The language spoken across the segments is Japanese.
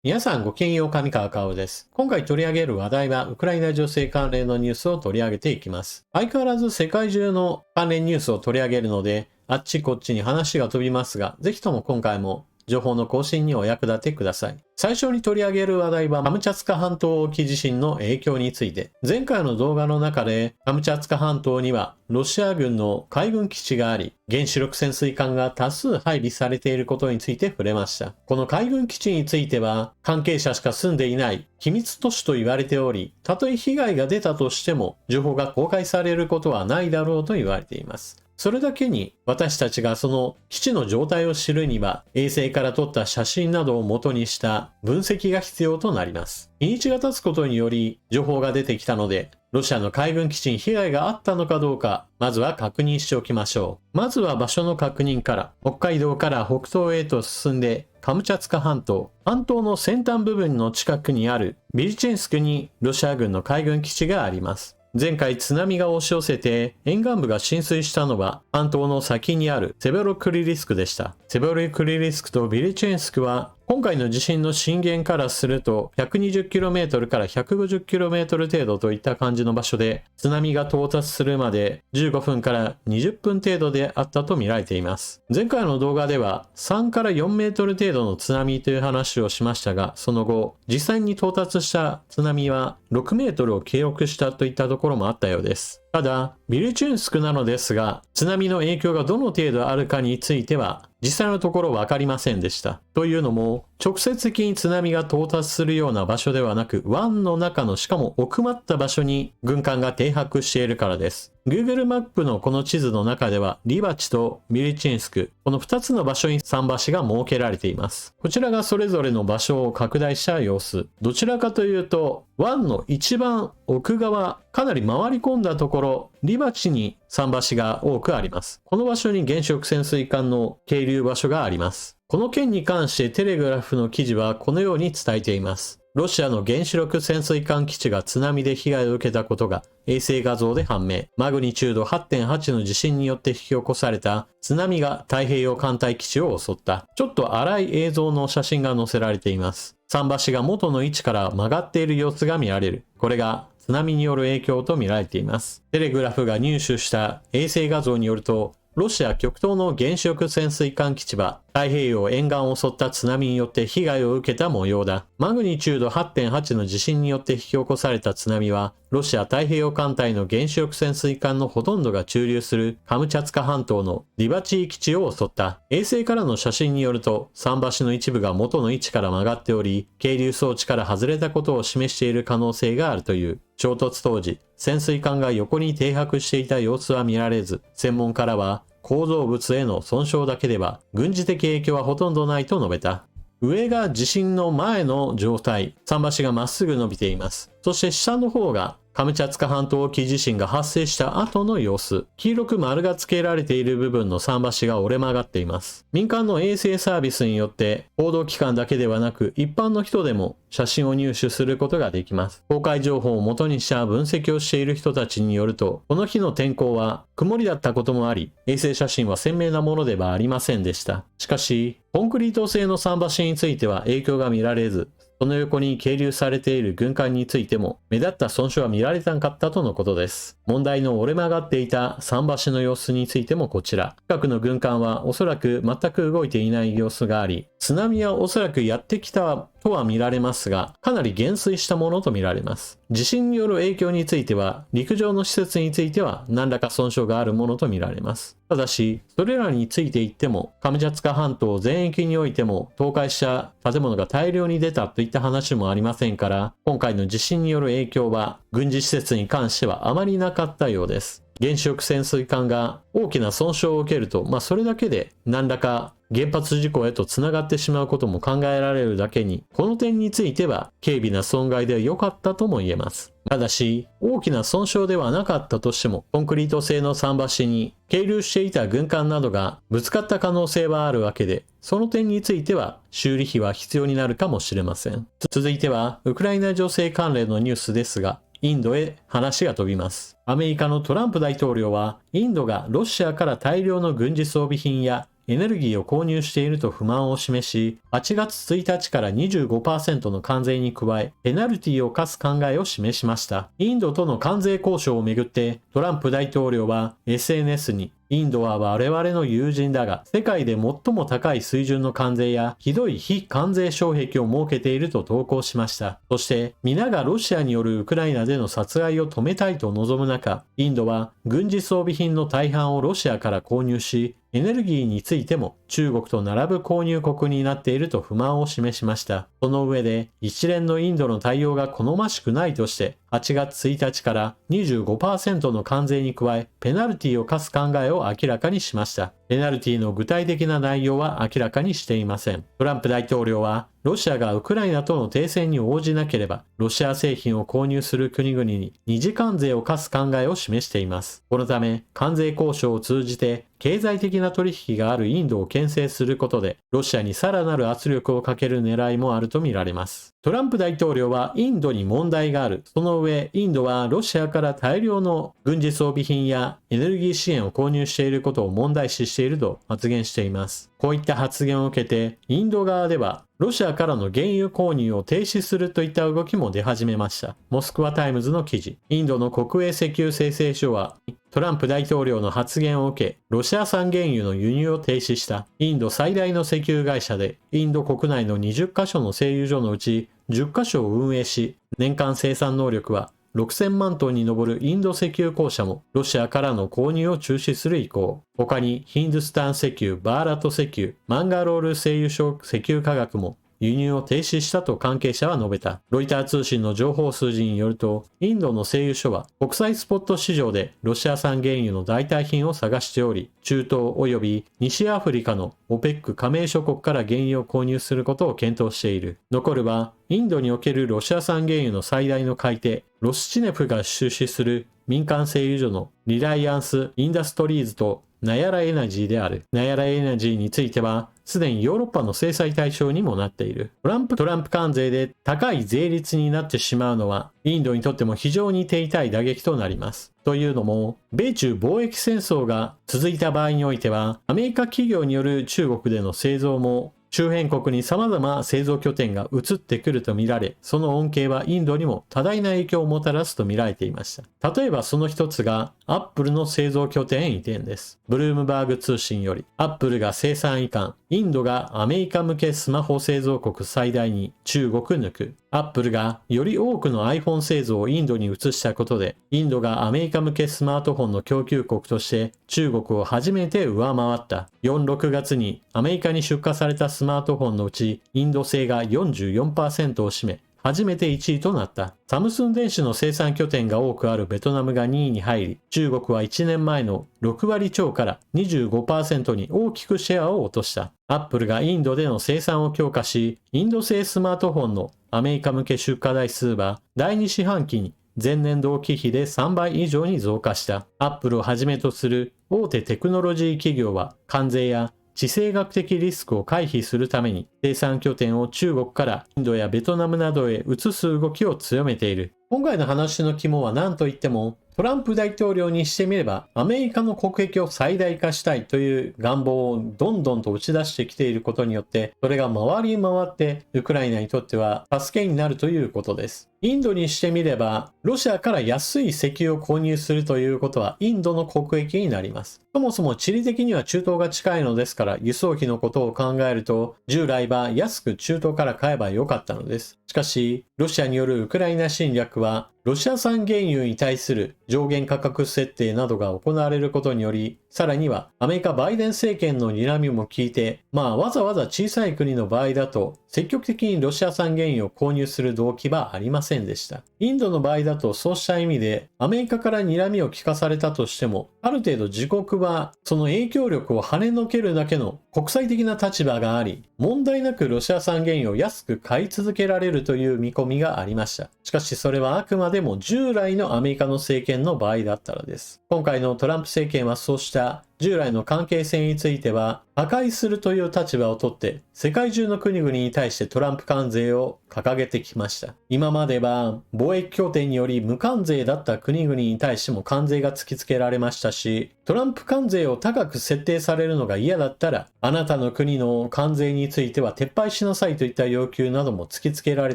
皆さんごきげんよう、上川薫です。今回取り上げる話題はウクライナ情勢関連のニュースを取り上げていきます。相変わらず世界中の関連ニュースを取り上げるので、あっちこっちに話が飛びますが、ぜひとも今回も情報の更新にお役立てください。最初に取り上げる話題はカムチャツカ半島沖地震の影響について。前回の動画の中でカムチャツカ半島にはロシア軍の海軍基地があり、原子力潜水艦が多数配備されていることについて触れました。この海軍基地については関係者しか住んでいない秘密都市と言われており、たとえ被害が出たとしても情報が公開されることはないだろうと言われています。それだけに私たちがその基地の状態を知るには衛星から撮った写真などを元にした分析が必要となります。日にちが経つことにより情報が出てきたので、ロシアの海軍基地に被害があったのかどうか、まずは確認しておきましょう。まずは場所の確認から、北海道から北東へと進んでカムチャツカ半島の先端部分の近くにあるビリチェンスクにロシア軍の海軍基地があります。前回津波が押し寄せて沿岸部が浸水したのは半島の先にあるセベロクリリスクでした。セベロクリリスクとビリチェンスクは今回の地震の震源からすると 120km から 150km 程度といった感じの場所で、津波が到達するまで15分から20分程度であったと見られています。前回の動画では3から4メートル程度の津波という話をしましたが、その後実際に到達した津波は6メートルを記録したといったところもあったようです。ただ、ビルチュンスクなのですが、津波の影響がどの程度あるかについては、実際のところ分かりませんでした。というのも、直接的に津波が到達するような場所ではなく、湾の中のしかも奥まった場所に軍艦が停泊しているからです。Google マップのこの地図の中では、リバチとビリチンスク、この2つの場所に桟橋が設けられています。こちらがそれぞれの場所を拡大した様子。どちらかというと、湾の一番奥側、かなり回り込んだところ、リバチに桟橋が多くあります。この場所に原子力潜水艦の係留場所があります。この件に関してテレグラフの記事はこのように伝えています。ロシアの原子力潜水艦基地が津波で被害を受けたことが衛星画像で判明。マグニチュード 8.8 の地震によって引き起こされた津波が太平洋艦隊基地を襲った。ちょっと荒い映像の写真が載せられています。桟橋が元の位置から曲がっている様子が見られる。これが津波による影響と見られています。テレグラフが入手した衛星画像によると、ロシア極東の原子力潜水艦基地は太平洋沿岸を襲った津波によって被害を受けた模様だ。マグニチュード 8.8 の地震によって引き起こされた津波は、ロシア太平洋艦隊の原子力潜水艦のほとんどが駐留するカムチャツカ半島のリバチー基地を襲った。衛星からの写真によると、桟橋の一部が元の位置から曲がっており、係留装置から外れたことを示している可能性があるという。衝突当時、潜水艦が横に停泊していた様子は見られず、専門家らは構造物への損傷だけでは軍事的影響はほとんどないと述べた。上が地震の前の状態、桟橋がまっすぐ伸びています。そして下の方がカムチャツカ半島沖地震が発生した後の様子。黄色く丸が付けられている部分の桟橋が折れ曲がっています。民間の衛星サービスによって報道機関だけではなく一般の人でも写真を入手することができます。公開情報を元にした分析をしている人たちによると、この日の天候は曇りだったこともあり、衛星写真は鮮明なものではありませんでした。しかし、コンクリート製の桟橋については影響が見られず、その横に係留されている軍艦についても目立った損傷は見られなかったとのことです。問題の折れ曲がっていた桟橋の様子についてもこちら。近くの軍艦はおそらく全く動いていない様子があり、津波はおそらくやってきたとは見られますが、かなり減衰したものと見られます。地震による影響については、陸上の施設については何らか損傷があるものと見られます。ただし、それらについていっても、カムチャツカ半島全域においても倒壊した建物が大量に出たといった話もありませんから、今回の地震による影響は軍事施設に関してはあまりなかったようです。原子力潜水艦が大きな損傷を受けると、それだけで何らか原発事故へとつながってしまうことも考えられるだけに、この点については軽微な損害で良かったとも言えます。ただし、大きな損傷ではなかったとしても、コンクリート製の桟橋に係留していた軍艦などがぶつかった可能性はあるわけで、その点については修理費は必要になるかもしれません。続いては、ウクライナ情勢関連のニュースですが、インドへ話が飛びます。アメリカのトランプ大統領は、インドがロシアから大量の軍事装備品やエネルギーを購入していると不満を示し、8月1日から 25% の関税に加え、ペナルティを課す考えを示しました。インドとの関税交渉をめぐって、トランプ大統領は SNS に、インドは我々の友人だが、世界で最も高い水準の関税やひどい非関税障壁を設けていると投稿しました。そして、皆がロシアによるウクライナでの殺害を止めたいと望む中、インドは軍事装備品の大半をロシアから購入し、エネルギーについても中国と並ぶ購入国になっていると不満を示しました。その上で一連のインドの対応が好ましくないとして8月1日から 25% の関税に加えペナルティを課す考えを明らかにしました。ペナルティの具体的な内容は明らかにしていません。トランプ大統領はロシアがウクライナとの停戦に応じなければロシア製品を購入する国々に二次関税を課す考えを示しています。このため関税交渉を通じて経済的な取引があるインドを牽制することでロシアにさらなる圧力をかける狙いもあるとみられます。トランプ大統領はインドに問題がある。その上、インドはロシアから大量の軍事装備品やエネルギー支援を購入していることを問題視していると発言しています。こういった発言を受けて、インド側ではロシアからの原油購入を停止するといった動きも出始めました。モスクワタイムズの記事。インドの国営石油精製所はトランプ大統領の発言を受け、ロシア産原油の輸入を停止したインド最大の石油会社で、インド国内の20カ所の製油所のうち10カ所を運営し、年間生産能力は6000万トンに上るインド石油公社もロシアからの購入を中止する意向。他にヒンドゥスタン石油、バーラト石油、マンガロール製油所石油化学も輸入を停止したと関係者は述べた。ロイター通信の情報数字によると、インドの製油所は国際スポット市場でロシア産原油の代替品を探しており、中東及び西アフリカの OPEC 加盟諸国から原油を購入することを検討している。残るは、インドにおけるロシア産原油の最大の買い手、ロスチネフが出資する民間製油所のリライアンス・インダストリーズとナヤラエナジーである。ナヤラエナジーについては、すでにヨーロッパの制裁対象にもなっている。トランプ関税で高い税率になってしまうのは、インドにとっても非常に手痛い打撃となります。というのも、米中貿易戦争が続いた場合においては、アメリカ企業による中国での製造も周辺国に様々製造拠点が移ってくるとみられ、その恩恵はインドにも多大な影響をもたらすと見られていました。例えばその一つが、アップルの製造拠点移転です。ブルームバーグ通信より、アップルが生産移管、インドがアメリカ向けスマホ製造国最大に中国抜く。アップルがより多くの iPhone 製造をインドに移したことで、インドがアメリカ向けスマートフォンの供給国として中国を初めて上回った。4、6月にアメリカに出荷されたスマートフォンのうち、インド製が 44% を占め、初めて1位となった。サムスン電子の生産拠点が多くあるベトナムが2位に入り、中国は1年前の6割超から 25% に大きくシェアを落とした。アップルがインドでの生産を強化し、インド製スマートフォンのアメリカ向け出荷台数は第2四半期に前年同期比で3倍以上に増加した。アップルをはじめとする大手テクノロジー企業は関税や地政学的リスクを回避するために生産拠点を中国からインドやベトナムなどへ移す動きを強めている。今回の話の肝は何といっても、トランプ大統領にしてみればアメリカの国益を最大化したいという願望をどんどんと打ち出してきていることによって、それが回り回ってウクライナにとっては助けになるということです。インドにしてみればロシアから安い石油を購入するということはインドの国益になります。そもそも地理的には中東が近いのですから、輸送費のことを考えると従来は安く中東から買えばよかったのです。しかしロシアによるウクライナ侵略はロシア産原油に対する上限価格設定などが行われることにより、さらにはアメリカバイデン政権の睨みも効いて、わざわざ小さい国の場合だと積極的にロシア産原油を購入する動機はありませんでした。インドの場合だとそうした意味でアメリカから睨みを利かされたとしても、ある程度自国はその影響力を跳ねのけるだけの国際的な立場があり、問題なくロシア産原油を安く買い続けられるという見込みがありました。しかしそれはあくまでも従来のアメリカの政権の場合だったらです。今回のトランプ政権はそうした従来の関係性については破壊するという立場をとって世界中の国々に対してトランプ関税を掲げてきました。今までは貿易協定により無関税だった国々に対しても関税が突きつけられましたし、トランプ関税を高く設定されるのが嫌だったら、あなたの国の関税については撤廃しなさいといった要求なども突きつけられ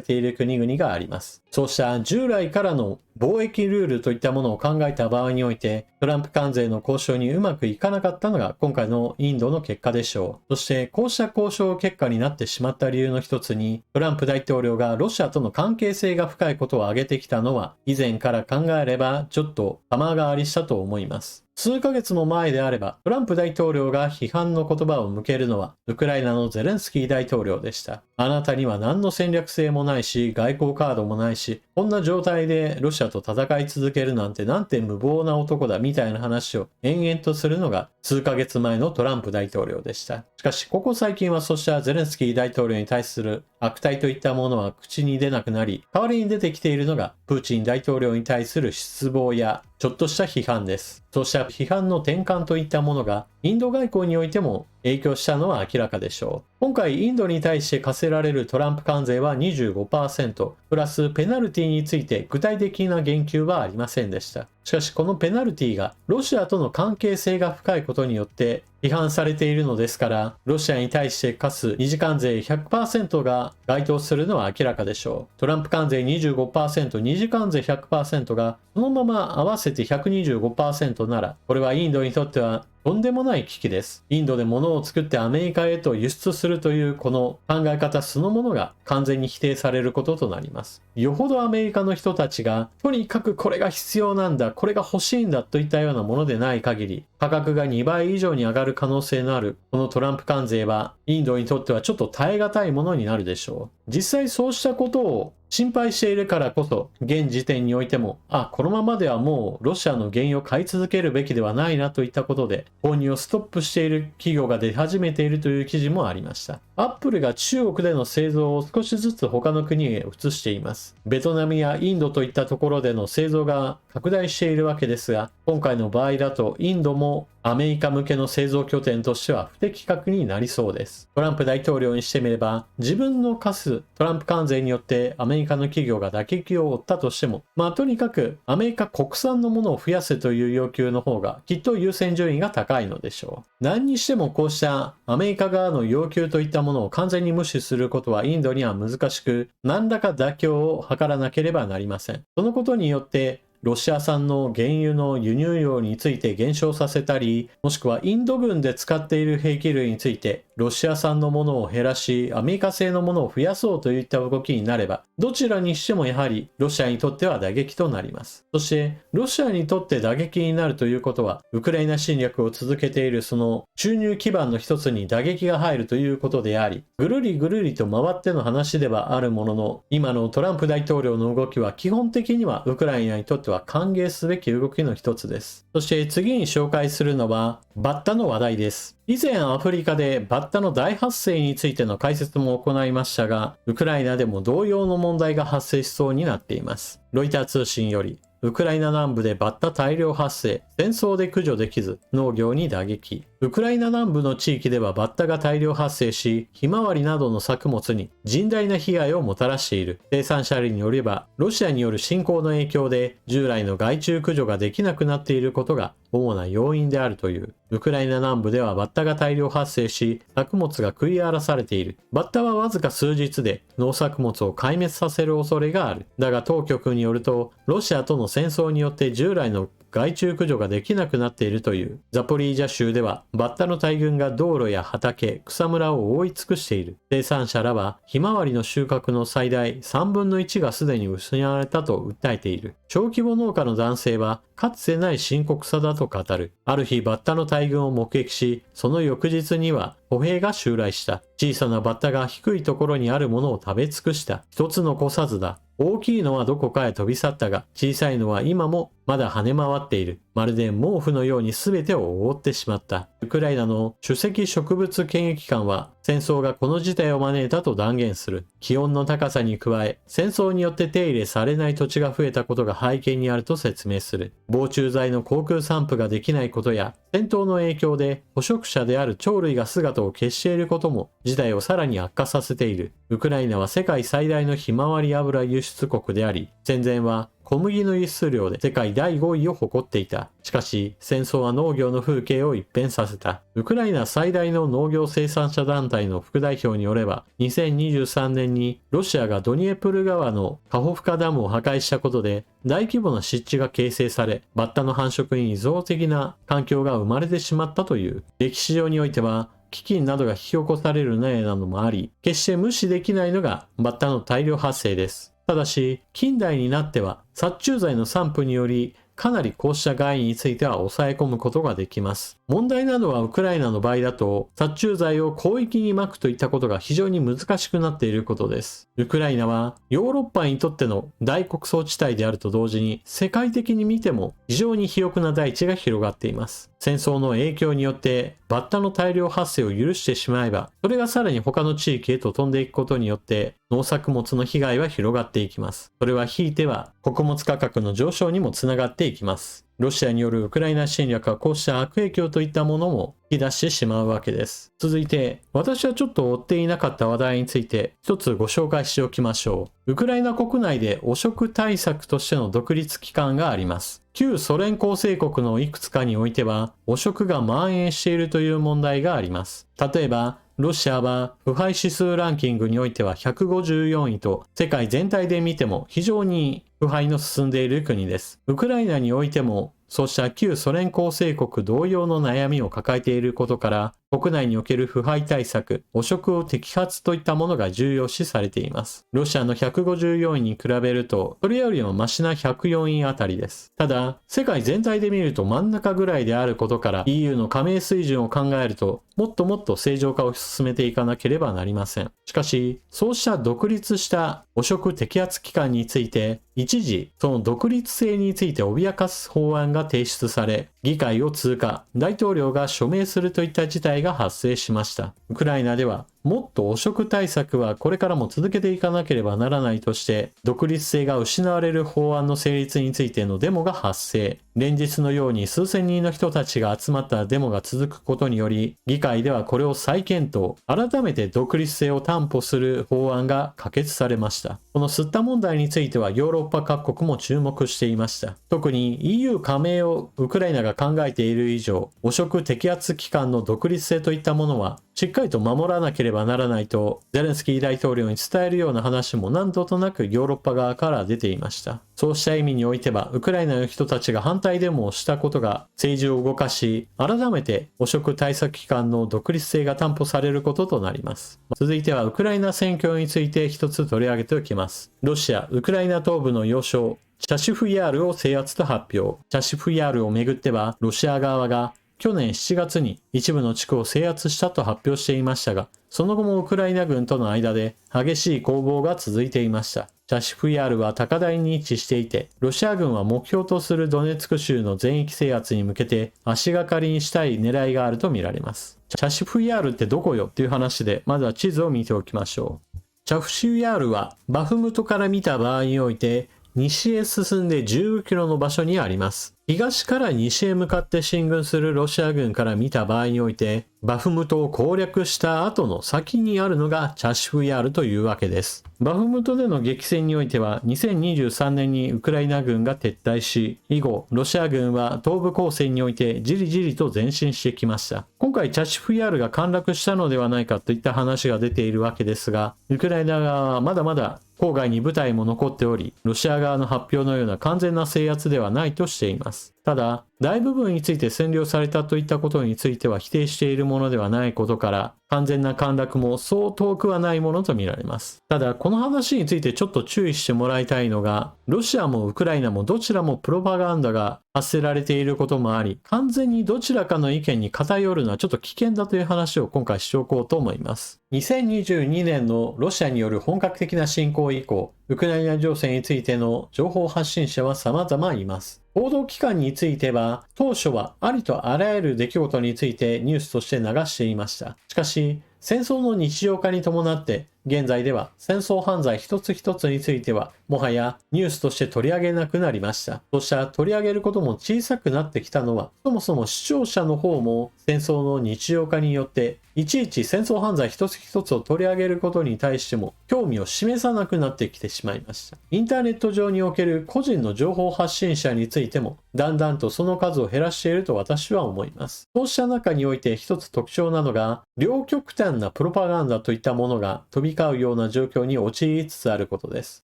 ている国々があります。そうした従来からの貿易ルールといったものを考えた場合において、トランプ関税の交渉にうまくいかなかったのが今回のインドの結果でしょう。そしてこうした交渉結果になってしまった理由の一つに、トランプ大統領がロシアとの関係性が深いことを挙げてきたのは、以前から考えればちょっと様変わりしたと思います。数ヶ月も前であれば、トランプ大統領が批判の言葉を向けるのは、ウクライナのゼレンスキー大統領でした。あなたには何の戦略性もないし、外交カードもないし、こんな状態でロシアと戦い続けるなんて無謀な男だみたいな話を延々とするのが数ヶ月前のトランプ大統領でした。しかし、ここ最近はそうしたゼレンスキー大統領に対する悪態といったものは口に出なくなり、代わりに出てきているのが、プーチン大統領に対する失望や、ちょっとした批判です。そうした批判の転換といったものが、インド外交においても影響したのは明らかでしょう。今回、インドに対して課せられるトランプ関税は 25%、プラスペナルティについて具体的な言及はありませんでした。しかし、このペナルティがロシアとの関係性が深いことによって批判されているのですから、ロシアに対して課す二次関税 100% が該当するのは明らかでしょう。トランプ関税 25%、二次関税 100% がそのまま合わせて 125% なら、これはインドにとってはとんでもない危機です。インドで物を作ってアメリカへと輸出するというこの考え方そのものが完全に否定されることとなります。よほどアメリカの人たちがとにかくこれが必要なんだ、これが欲しいんだといったようなものでない限り、価格が2倍以上に上がる可能性のあるこのトランプ関税はインドにとってはちょっと耐え難いものになるでしょう。実際そうしたことを心配しているからこそ、現時点においても、このままではもうロシアの原油を買い続けるべきではないなといったことで、購入をストップしている企業が出始めているという記事もありました。アップルが中国での製造を少しずつ他の国へ移しています。ベトナムやインドといったところでの製造が拡大しているわけですが、今回の場合だとインドもアメリカ向けの製造拠点としては不適格になりそうです。トランプ大統領にしてみれば、自分の課すトランプ関税によってアメリカの企業が打撃を負ったとしても、とにかくアメリカ国産のものを増やせという要求の方がきっと優先順位が高いのでしょう。何にしてもこうしたアメリカ側の要求といったものを完全に無視することはインドには難しく、何らか妥協を図らなければなりません。そのことによってロシア産の原油の輸入量について減少させたり、もしくはインド軍で使っている兵器類についてロシア産のものを減らし、アメリカ製のものを増やそうといった動きになれば、どちらにしてもやはりロシアにとっては打撃となります。そして、ロシアにとって打撃になるということは、ウクライナ侵略を続けているその収入基盤の一つに打撃が入るということであり、ぐるりぐるりと回っての話ではあるものの、今のトランプ大統領の動きは基本的にはウクライナにとっては歓迎すべき動きの一つです。そして次に紹介するのはバッタの話題です。以前アフリカでバッタの大発生についての解説も行いましたが、ウクライナでも同様の問題が発生しそうになっています。ロイター通信より、ウクライナ南部でバッタ大量発生、戦争で駆除できず農業に打撃。ウクライナ南部の地域ではバッタが大量発生し、ひまわりなどの作物に甚大な被害をもたらしている。生産者によれば、ロシアによる侵攻の影響で従来の害虫駆除ができなくなっていることが主な要因であるという。ウクライナ南部ではバッタが大量発生し、作物が食い荒らされている。バッタはわずか数日で農作物を壊滅させる恐れがある。だが当局によると、ロシアとの戦争によって従来の害虫駆除ができなくなっているという。ザポリージャ州ではバッタの大群が道路や畑、草むらを覆い尽くしている。生産者らはひまわりの収穫の最大3分の1がすでに失われたと訴えている。小規模農家の男性はかつてない深刻さだと語る。ある日バッタの大群を目撃し、その翌日には歩兵が襲来した。小さなバッタが低いところにあるものを食べ尽くした。一つ残さずだ。大きいのはどこかへ飛び去ったが、小さいのは今もまだ跳ね回っている。まるで毛布のように全てを覆ってしまった。ウクライナの首席植物検疫官は戦争がこの事態を招いたと断言する。気温の高さに加え、戦争によって手入れされない土地が増えたことが背景にあると説明する。防虫剤の航空散布ができないことや、戦闘の影響で捕食者である鳥類が姿を消していることも事態をさらに悪化させている。ウクライナは世界最大のひまわり油輸出国であり、戦前は小麦の輸出量で世界第5位を誇っていた。しかし、戦争は農業の風景を一変させた。ウクライナ最大の農業生産者団体の副代表によれば、2023年にロシアがドニエプル川のカホフカダムを破壊したことで、大規模な湿地が形成され、バッタの繁殖に依存的な環境が生まれてしまったという。歴史上においては、飢饉などが引き起こされる苗などもあり、決して無視できないのがバッタの大量発生です。ただし、近代になっては殺虫剤の散布により、かなりこうした害については抑え込むことができます。問題なのはウクライナの場合だと、殺虫剤を広域に撒くといったことが非常に難しくなっていることです。ウクライナはヨーロッパにとっての大穀倉地帯であると同時に、世界的に見ても非常に肥沃な大地が広がっています。戦争の影響によってバッタの大量発生を許してしまえば、それがさらに他の地域へと飛んでいくことによって農作物の被害は広がっていきます。それはひいては穀物価格の上昇にもつながっていきます。ロシアによるウクライナ侵略はこうした悪影響といったものも引き出してしまうわけです。続いて、私はちょっと追っていなかった話題について一つご紹介しておきましょう。ウクライナ国内で汚職対策としての独立機関があります。旧ソ連構成国のいくつかにおいては汚職が蔓延しているという問題があります。例えば、ロシアは腐敗指数ランキングにおいては154位と世界全体で見ても非常に腐敗の進んでいる国です。ウクライナにおいてもそうした旧ソ連構成国同様の悩みを抱えていることから、国内における腐敗対策、汚職を摘発といったものが重要視されています。ロシアの154位に比べると、それよりもマシな104位あたりです。ただ、世界全体で見ると真ん中ぐらいであることから、EU の加盟水準を考えると、もっともっと正常化を進めていかなければなりません。しかし、そうした独立した汚職摘発機関について、一時、その独立性について脅かす法案が提出され、議会を通過、大統領が署名するといった事態が発生しました。ウクライナでは、もっと汚職対策はこれからも続けていかなければならないとして、独立性が失われる法案の成立についてのデモが発生。連日のように数千人の人たちが集まったデモが続くことにより、議会ではこれを再検討、改めて独立性を担保する法案が可決されました。この吸った問題についてはヨーロッパ各国も注目していました。特に EU 加盟をウクライナが考えている以上、汚職摘発機関の独立性といったものはしっかりと守らなければならないとゼレンスキー大統領に伝えるような話も何度となくヨーロッパ側から出ていました。そうした意味においてはウクライナの人たちが反対デモをしたことが政治を動かし、改めて汚職対策機関の独立性が担保されることとなります。続いてはウクライナ戦況について一つ取り上げておきます。ロシア、ウクライナ東部の要衝チャシフヤールを制圧と発表。チャシフヤールをめぐってはロシア側が去年7月に一部の地区を制圧したと発表していましたが、その後もウクライナ軍との間で激しい攻防が続いていました。チャシフヤールは高台に位置していて、ロシア軍は目標とするドネツク州の全域制圧に向けて足がかりにしたい狙いがあるとみられます。チャシフヤールってどこよっていう話で、まずは地図を見ておきましょう。チャシフヤールはバフムトから見た場合において、西へ進んで15キロの場所にあります。東から西へ向かって進軍するロシア軍から見た場合において、バフムトを攻略した後の先にあるのがチャシフヤールというわけです。バフムトでの激戦においては2023年にウクライナ軍が撤退し、以後ロシア軍は東部攻勢においてじりじりと前進してきました。今回チャシフヤールが陥落したのではないかといった話が出ているわけですが、ウクライナ側はまだまだ郊外に部隊も残っており、ロシア側の発表のような完全な制圧ではないとしています。ただ、大部分について占領されたといったことについては否定しているものではないことから、完全な陥落もそう遠くはないものとみられます。ただ、この話についてちょっと注意してもらいたいのが、ロシアもウクライナもどちらもプロパガンダが発せられていることもあり、完全にどちらかの意見に偏るのはちょっと危険だという話を今回しておこうと思います。2022年のロシアによる本格的な侵攻以降、ウクライナ情勢についての情報発信者は様々います。報道機関については、当初はありとあらゆる出来事についてニュースとして流していました。しかし、戦争の日常化に伴って、現在では戦争犯罪一つ一つについては、もはやニュースとして取り上げなくなりました。そうした取り上げることも小さくなってきたのは、そもそも視聴者の方も戦争の日常化によって、いちいち戦争犯罪一つ一つを取り上げることに対しても興味を示さなくなってきてしまいました。インターネット上における個人の情報発信者についても、だんだんとその数を減らしていると私は思います。そうした中において一つ特徴なのが、両極端なプロパガンダといったものが飛び交うような状況に陥りつつあることです。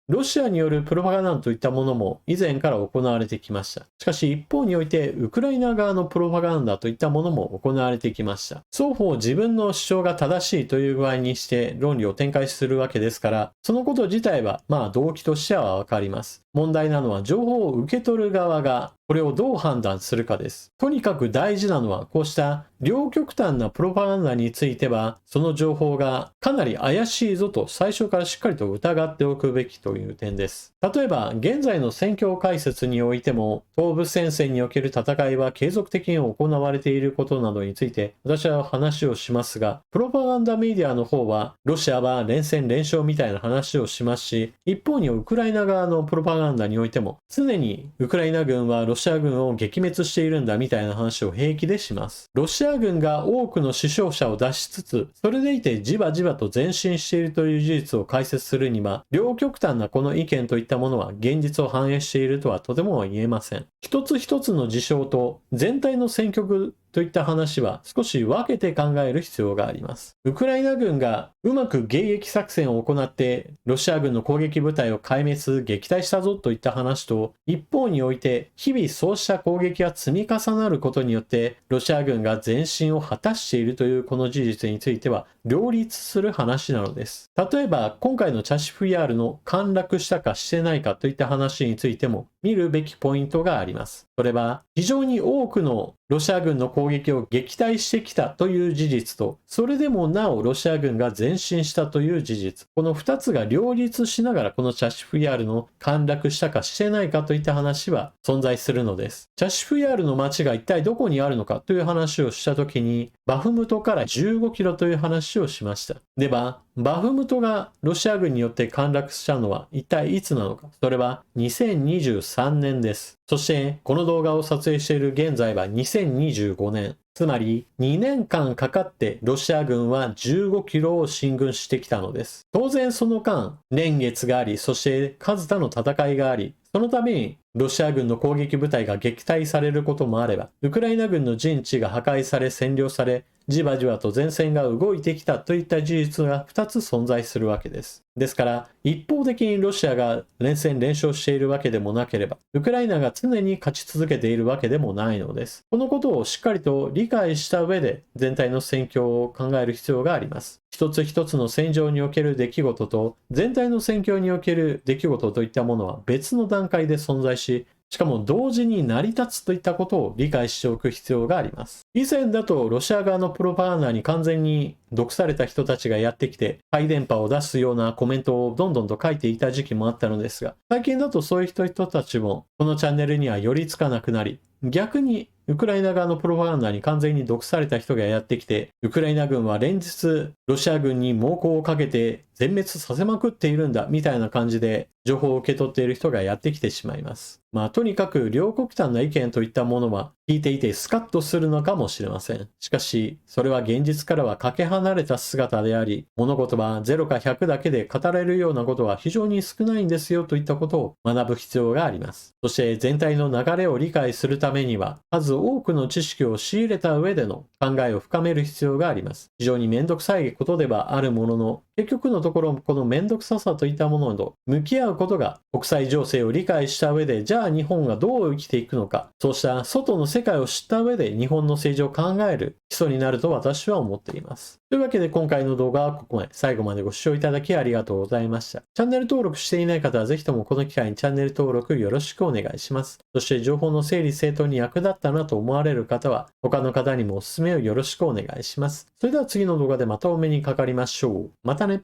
ロシアによるプロパガンダといったものも以前から行われてきました。しかし一方においてウクライナ側のプロパガンダといったものも行われてきました。双方自分の主張が正しいという具合にして論理を展開するわけですから、そのこと自体は動機としてはわかります。問題なのは情報を受け取る側がこれをどう判断するかです。とにかく大事なのはこうした両極端なプロパガンダについてはその情報がかなり怪しいぞと最初からしっかりと疑っておくべきという点です。例えば現在の戦況解説においても東部戦線における戦いは継続的に行われていることなどについて私は話をしますが、プロパガンダメディアの方はロシアは連戦連勝みたいな話をしますし、一方にウクライナ側のプロパガンダにおいても常にウクライナ軍はロシア軍を撃滅しているんだみたいな話を平気でします。ロシア軍が多くの死傷者を出しつつ、それでいてじわじわと前進しているという事実を解説するには、両極端なこの意見といったものは現実を反映しているとはとても言えません。一つ一つの事象と全体の戦局といった話は少し分けて考える必要があります。ウクライナ軍がうまく迎撃作戦を行ってロシア軍の攻撃部隊を壊滅撃退したぞといった話と、一方において日々そうした攻撃が積み重なることによってロシア軍が前進を果たしているというこの事実については両立する話なのです。例えば今回のチャシフヤールの陥落したかしてないかといった話についても見るべきポイントがあります。それは非常に多くのロシア軍の攻撃を撃退してきたという事実と、それでもなおロシア軍が前進したという事実、この2つが両立しながらこのチャシフヤールの陥落したかしてないかといった話は存在するのです。チャシフヤールの町が一体どこにあるのかという話をしたときに、バフムトから15キロという話をしました。では、バフムトがロシア軍によって陥落したのは一体いつなのか。それは2023年です。そしてこの動画を撮影している現在は2025年。つまり2年間かかってロシア軍は15キロを進軍してきたのです。当然その間、年月があり、そして数々の戦いがあり、そのためにロシア軍の攻撃部隊が撃退されることもあれば、ウクライナ軍の陣地が破壊され占領され、じわじわと前線が動いてきたといった事実が2つ存在するわけです。ですから、一方的にロシアが連戦連勝しているわけでもなければ、ウクライナが常に勝ち続けているわけでもないのです。このことをしっかりと理解した上で、全体の戦況を考える必要があります。一つ一つの戦場における出来事と、全体の戦況における出来事といったものは別の段階で存在し、しかも同時に成り立つといったことを理解しておく必要があります。以前だとロシア側のプロパガンダに完全に毒された人たちがやってきて、ハイ電波を出すようなコメントをどんどんと書いていた時期もあったのですが、最近だとそういう人たちもこのチャンネルには寄りつかなくなり、逆にウクライナ側のプロパガンダに完全に毒された人がやってきて、ウクライナ軍は連日ロシア軍に猛攻をかけて全滅させまくっているんだみたいな感じで情報を受け取っている人がやってきてしまいます。とにかく両極端な意見といったものは聞いていてスカッとするのかもしれません。しかし、それは現実からはかけ離れた姿であり、物事は0か100だけで語れるようなことは非常に少ないんですよといったことを学ぶ必要があります。そして全体の流れを理解するためには、数多くの知識を仕入れた上での考えを深める必要があります。非常にめんどくさいことではあるものの、結局のところこのめんどくささといったものと向き合うことが国際情勢を理解した上で、じゃあ日本がどう生きていくのか、そうした外の世界を知った上で日本の政治を考える基礎になると私は思っています。というわけで今回の動画はここまで。最後までご視聴いただきありがとうございました。チャンネル登録していない方はぜひともこの機会にチャンネル登録よろしくお願いします。そして情報の整理整頓に役立ったなと思われる方は他の方にもお勧めをよろしくお願いします。それでは次の動画でまたお目にかかりましょう。また